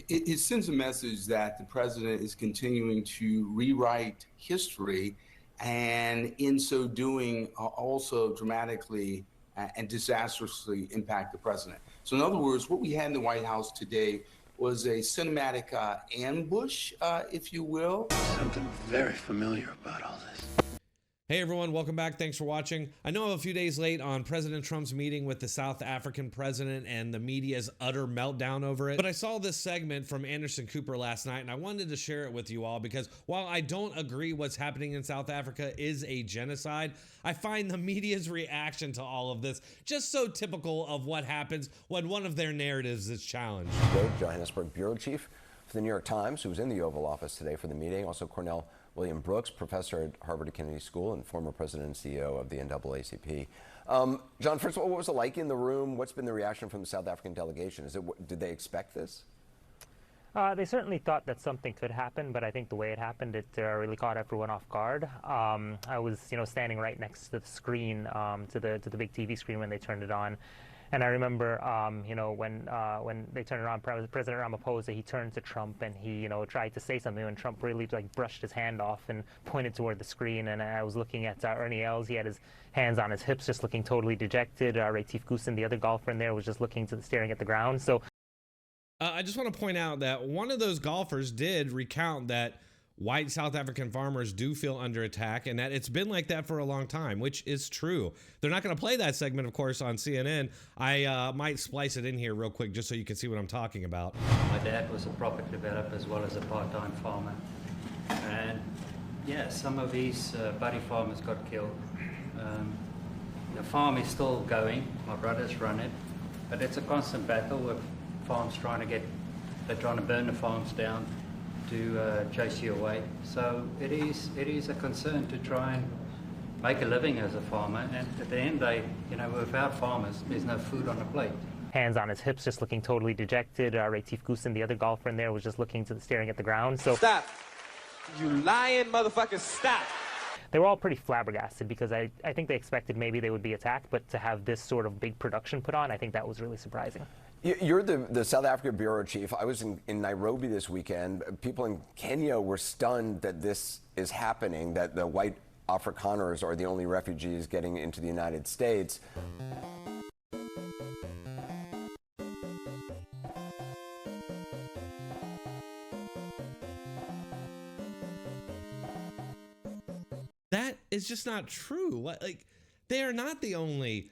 It sends a message that the president is continuing to rewrite history, and in so doing, also dramatically and disastrously impact the president. So in other words, what we had in the White House today was a cinematic ambush, if you will. Something very familiar about all this. Hey everyone, welcome back. Thanks for watching. I know I'm a few days late on President Trump's meeting with the South African president and the media's utter meltdown over it, but I saw this segment from Anderson Cooper last night and I wanted to share it with you all because while I don't agree what's happening in South Africa is a genocide, I find the media's reaction to all of this just so typical of what happens when one of their narratives is challenged. Johannesburg bureau chief for the New York Times, who was in the Oval Office today for the meeting. Also Cornell William Brooks, professor at Harvard Kennedy School and former president and CEO of the NAACP. John, first of all, what was it like in the room? What's been the reaction from the South African delegation? Did they expect this? They certainly thought that something could happen, but I think the way it happened, it really caught everyone off guard. I was, standing right next to the screen, to the big TV screen when they turned it on. And I remember, when they turned it on, President Ramaphosa, he turned to Trump and he, tried to say something, and Trump really brushed his hand off and pointed toward the screen. And I was looking at Ernie Els. He had his hands on his hips, just looking totally dejected. Retief Goosen, the other golfer in there, was just staring at the ground. So, I just want to point out that one of those golfers did recount that white South African farmers do feel under attack and that it's been like that for a long time, which is true. They're not going to play that segment, of course, on CNN. I might splice it in here real quick just so you can see what I'm talking about. My dad was a property developer as well as a part-time farmer. And yeah, some of these buddy farmers got killed. The farm is still going. My brothers run it. But it's a constant battle with farms they're trying to burn the farms down to chase you away. So it is a concern to try and make a living as a farmer, and at the end of the day, without farmers, there's no food on the plate. Hands on his hips, just looking totally dejected. Retief Goosen, the other golfer in there, was just staring at the ground. So stop! You lying motherfucker, stop! They were all pretty flabbergasted because I think they expected maybe they would be attacked, but to have this sort of big production put on, I think that was really surprising. You're the South Africa bureau chief. I was in Nairobi this weekend. People in Kenya were stunned that this is happening, that the white Afrikaners are the only refugees getting into the United States. That is just not true. Like, they are not the only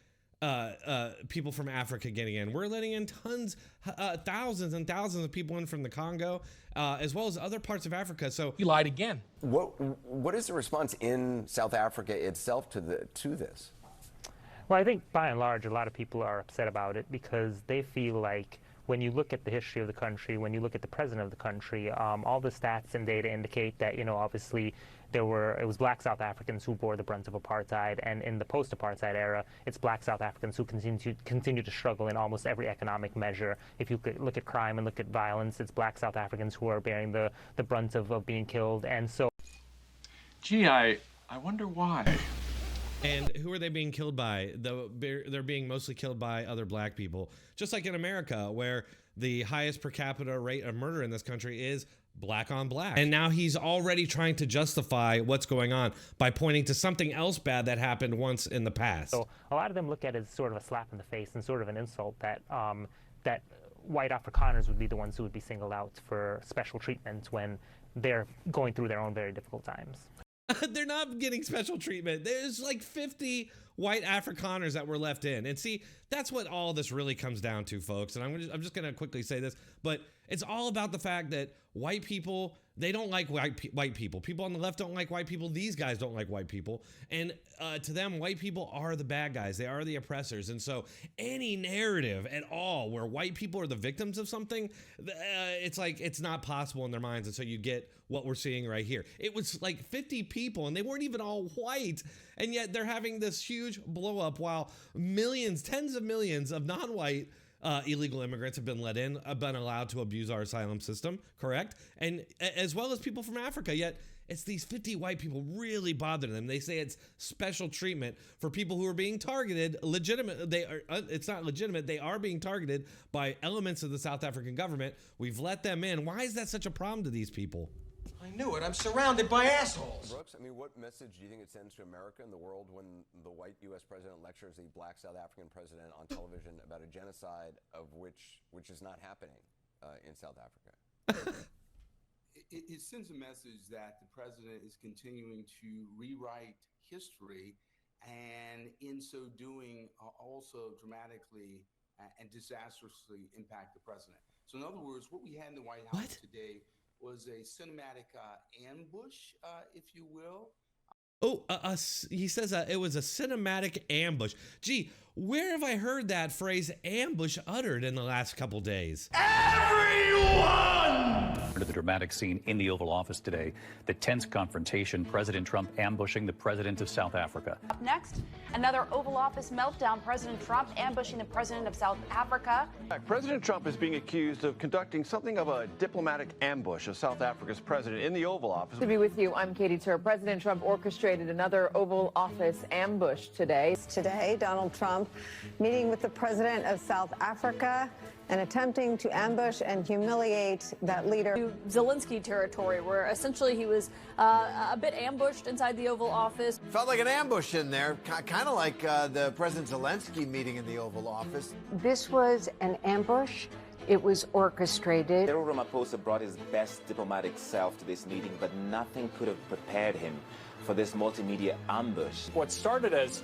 people from Africa getting in. We're letting in tons, thousands and thousands of people in from the Congo, as well as other parts of Africa. So you lied again. What is the response in South Africa itself to this? Well, I think by and large, a lot of people are upset about it because they feel like when you look at the history of the country, when you look at the president of the country, all the stats and data indicate that, obviously it was black South Africans who bore the brunt of apartheid, and in the post-apartheid era, it's black South Africans who continue to struggle in almost every economic measure. If you could look at crime and look at violence, it's black South Africans who are bearing the brunt of being killed. And so, gee, I wonder why. And who are they being killed by? They're being mostly killed by other black people, just like in America, where the highest per capita rate of murder in this country is black on black. And now he's already trying to justify what's going on by pointing to something else bad that happened once in the past. So a lot of them look at it as sort of a slap in the face and sort of an insult that that white Afrikaners would be the ones who would be singled out for special treatment when they're going through their own very difficult times. They're not getting special treatment. There's like 50 white Afrikaners that were left in. And see, that's what all this really comes down to, folks. And I'm just going to quickly say this, but it's all about the fact that white people, they don't like white people. People on the left don't like white people. These guys don't like white people. And to them, white people are the bad guys. They are the oppressors. And so any narrative at all where white people are the victims of something, it's like it's not possible in their minds. And so you get what we're seeing right here. It was like 50 people and they weren't even all white. And yet they're having this huge blow up while millions, tens of millions of non-white illegal immigrants have been let in, been allowed to abuse our asylum system, correct? And as well as people from Africa, yet it's these 50 white people really bother them. They say it's special treatment for people who are being targeted. Legitimate, they are. It's not legitimate. They are being targeted by elements of the South African government. We've let them in. Why is that such a problem to these people? I knew it. I'm surrounded by assholes. Brooks, I mean, what message do you think it sends to America and the world when the white U.S. president lectures the black South African president on television about a genocide of which is not happening in South Africa? It sends a message that the president is continuing to rewrite history, and in so doing, also dramatically and disastrously impact the president. So, in other words, what we had in the White House today was a cinematic ambush, if you will. Oh, he says it was a cinematic ambush. Gee, where have I heard that phrase ambush uttered in the last couple days? Everyone! To the dramatic scene in the Oval Office today, the tense confrontation, President Trump ambushing the president of South Africa. Up next, another Oval Office meltdown, President Trump ambushing the president of South Africa. President Trump is being accused of conducting something of a diplomatic ambush of South Africa's president in the Oval Office. To be with you, I'm Katie Tur. President Trump orchestrated another Oval Office ambush today. Today, Donald Trump meeting with the president of South Africa and attempting to ambush and humiliate that leader. Zelensky territory, where essentially he was a bit ambushed inside the Oval Office. Felt like an ambush in there, kind of like the President Zelensky meeting in the Oval Office. This was an ambush. It was orchestrated. Cyril Ramaphosa brought his best diplomatic self to this meeting, but nothing could have prepared him for this multimedia ambush. What started as,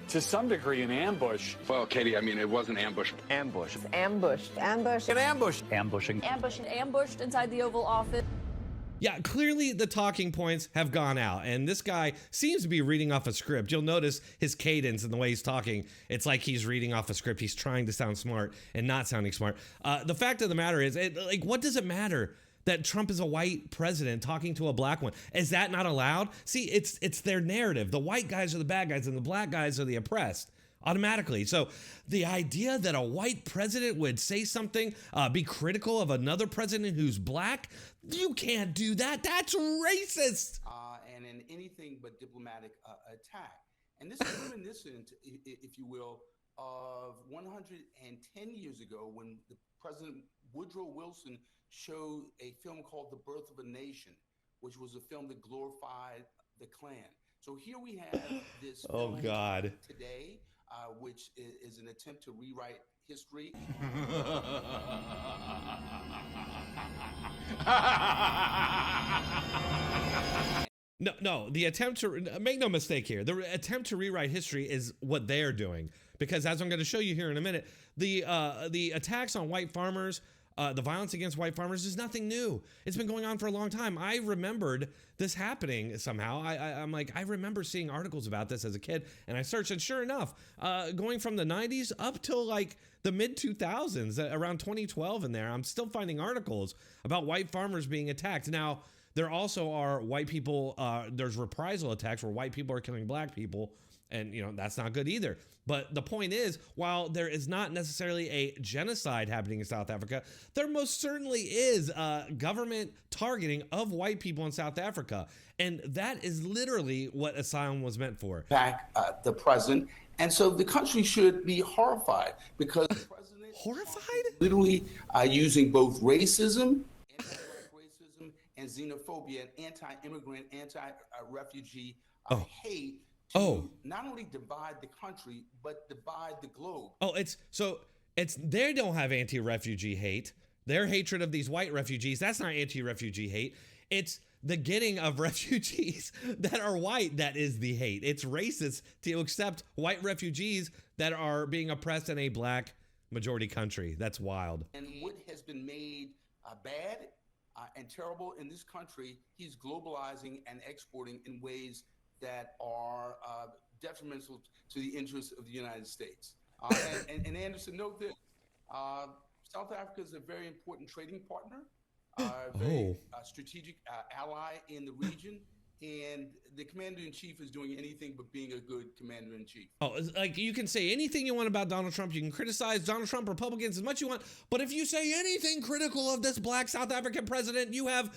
to some degree, an ambush. Well, Katie, I mean, it was an ambush. Ambush. Ambushed. Ambush. An ambush. Ambushing. Ambushed inside the Oval Office. Yeah, clearly the talking points have gone out, and this guy seems to be reading off a script. You'll notice his cadence and the way he's talking. It's like he's reading off a script. He's trying to sound smart and not sounding smart. The fact of the matter is, what does it matter that Trump is a white president talking to a black one? Is that not allowed? See, it's their narrative. The white guys are the bad guys and the black guys are the oppressed automatically. So the idea that a white president would say something, be critical of another president who's black, you can't do that. That's racist. And in anything but diplomatic attack. And this is reminiscent, if you will, of 110 years ago when the President Woodrow Wilson showed a film called The Birth of a Nation, which was a film that glorified the Klan. So here we have this oh God today, which is an attempt to rewrite history. No, the attempt to make no mistake here. The attempt to rewrite history is what they're doing, because as I'm going to show you here in a minute, the attacks on white farmers, the violence against white farmers is nothing new. It's been going on for a long time. I remembered this happening somehow. I'm like, I remember seeing articles about this as a kid, and I searched, and sure enough, going from the 90s up till like the mid 2000s, around 2012 in there, I'm still finding articles about white farmers being attacked. Now, there also are white people, there's reprisal attacks where white people are killing black people, and that's not good either. But the point is, while there is not necessarily a genocide happening in South Africa, there most certainly is government targeting of white people in South Africa. And that is literally what asylum was meant for. Back the president. And so the country should be horrified, because the president horrified? Literally using both racism, anti-racism, and xenophobia, and anti-immigrant, anti-refugee hate to not only divide the country, but divide the globe. They don't have anti-refugee hate. Their hatred of these white refugees, that's not anti-refugee hate. It's the getting of refugees that are white that is the hate. It's racist to accept white refugees that are being oppressed in a black majority country. That's wild. And what has been made bad and terrible in this country, he's globalizing and exporting in ways that are detrimental to the interests of the United States. And Anderson, note this, South Africa is a very important trading partner, very strategic ally in the region. and the commander-in-chief is doing anything but being a good commander-in-chief. Oh, like you can say anything you want about Donald Trump. You can criticize Donald Trump, Republicans, as much you want. But if you say anything critical of this black South African president, you have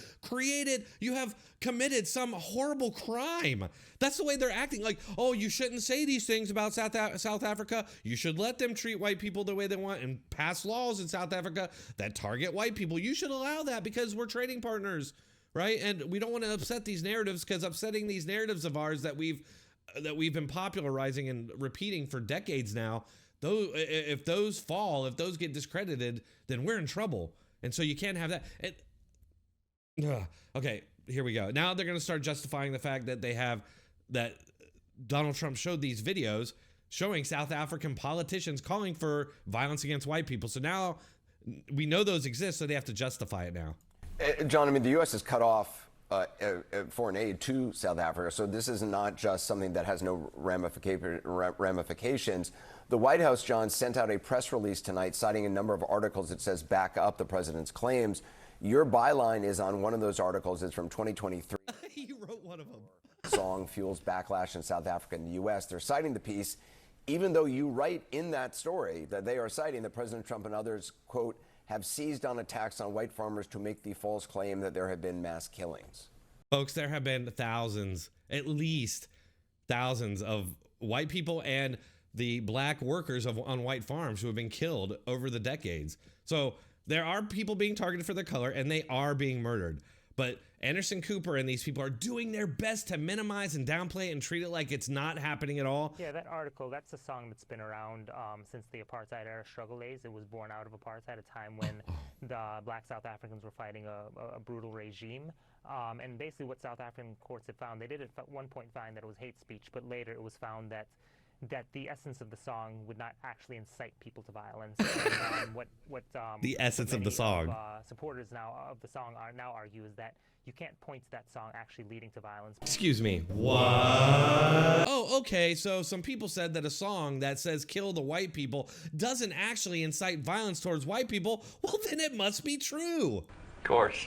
committed some horrible crime. That's the way they're acting. Like, oh, you shouldn't say these things about South Africa. You should let them treat white people the way they want and pass laws in South Africa that target white people. You should allow that because we're trading partners. Right? And we don't want to upset these narratives, because upsetting these narratives of ours that we've been popularizing and repeating for decades now, though, if those fall, if those get discredited, then we're in trouble. And so you can't have that. Okay, here we go. Now they're going to start justifying the fact that that Donald Trump showed these videos showing South African politicians calling for violence against white people. So now we know those exist, so they have to justify it now. John, I mean, the U.S. has cut off foreign aid to South Africa, so this is not just something that has no ramifications. The White House, John, sent out a press release tonight citing a number of articles that says back up the president's claims. Your byline is on one of those articles. It's from 2023. He wrote one of them. Song fuels backlash in South Africa and the U.S. They're citing the piece, even though you write in that story that they are citing that President Trump and others, quote, have seized on attacks on white farmers to make the false claim that there have been mass killings. Folks, there have been thousands, at least thousands of white people and the black workers on white farms who have been killed over the decades. So there are people being targeted for their color, and they are being murdered. But Anderson Cooper and these people are doing their best to minimize and downplay it and treat it like it's not happening at all. Yeah, that article, that's a song that's been around since the apartheid era struggle days. It was born out of apartheid, a time when the black South Africans were fighting a brutal regime. And basically what South African courts had found, they did at one point find that it was hate speech, but later it was found that the essence of the song would not actually incite people to violence. And, the essence of the song. Supporters now of the song now argue is that you can't point to that song actually leading to violence. Excuse me. What? Oh, okay. So some people said that a song that says kill the white people doesn't actually incite violence towards white people. Well, then it must be true. Of course.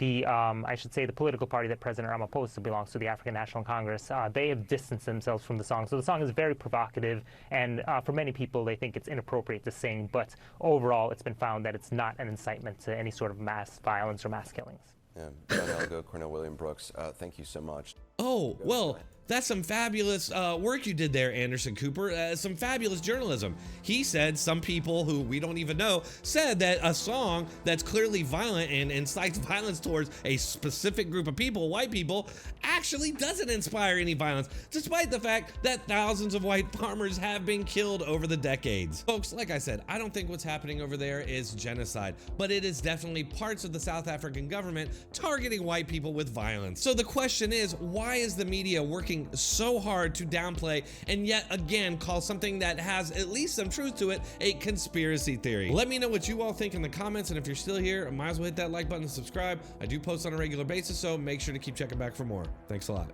I should say the political party that President Ramaphosa belongs to, the African National Congress, they have distanced themselves from the song. So the song is very provocative, and for many people, they think it's inappropriate to sing. But overall, it's been found that it's not an incitement to any sort of mass violence or mass killings. Yeah, John Elgo, Cornell William Brooks, thank you so much. Oh, well, that's some fabulous work you did there, Anderson Cooper. Some fabulous journalism. He said some people who we don't even know said that a song that's clearly violent and incites violence towards a specific group of people, white people, actually doesn't inspire any violence, despite the fact that thousands of white farmers have been killed over the decades. Folks, like I said, I don't think what's happening over there is genocide, but it is definitely parts of the South African government targeting white people with violence. So the question is, why is the media working so hard to downplay and yet again call something that has at least some truth to it a conspiracy theory? Let me know what you all think in the comments, and if you're still here, might as well hit that like button and subscribe. I do post on a regular basis, so make sure to keep checking back for more. Thanks a lot.